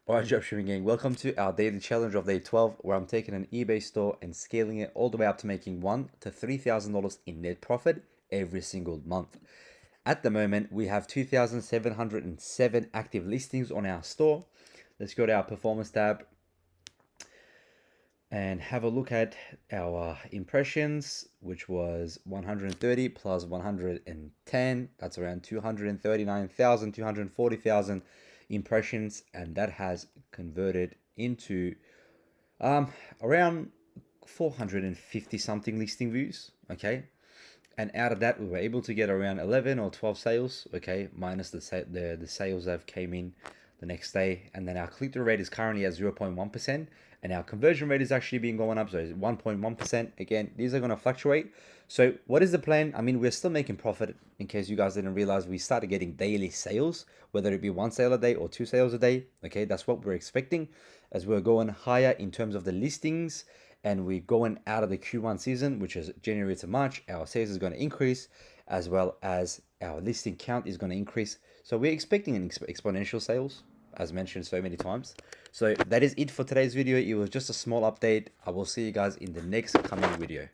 Alright, Dropshipping gang, welcome to our daily challenge of day 12, where I'm taking an eBay store and scaling it all the way up to making $1,000 to $3,000 in net profit every single month. At the moment, we have 2,707 active listings on our store. Let's go to our performance tab and have a look at our impressions, which was 130 plus 110. That's around 239,000, 240,000 impressions, and that has converted into around 450 something listing views. Okay, and out of that we were able to get around 11 or 12 sales, okay, minus the sales that came in the next day. And then our click-through rate is currently at 0.1%, and our conversion rate is actually been going up, so it's 1.1%. Again, these are going to fluctuate. So what is the plan? I mean, we're still making profit. In case you guys didn't realize, we started getting daily sales, whether it be 1 sale a day or 2 sales a day. Okay, that's what we're expecting as we're going higher in terms of the listings, and we're going out of the Q1 season, which is January to March. Our sales is going to increase, as well as our listing count is going to increase. So we're expecting an exponential sales, as mentioned so many times. So that is it for today's video. It was just a small update. I will see you guys in the next coming video.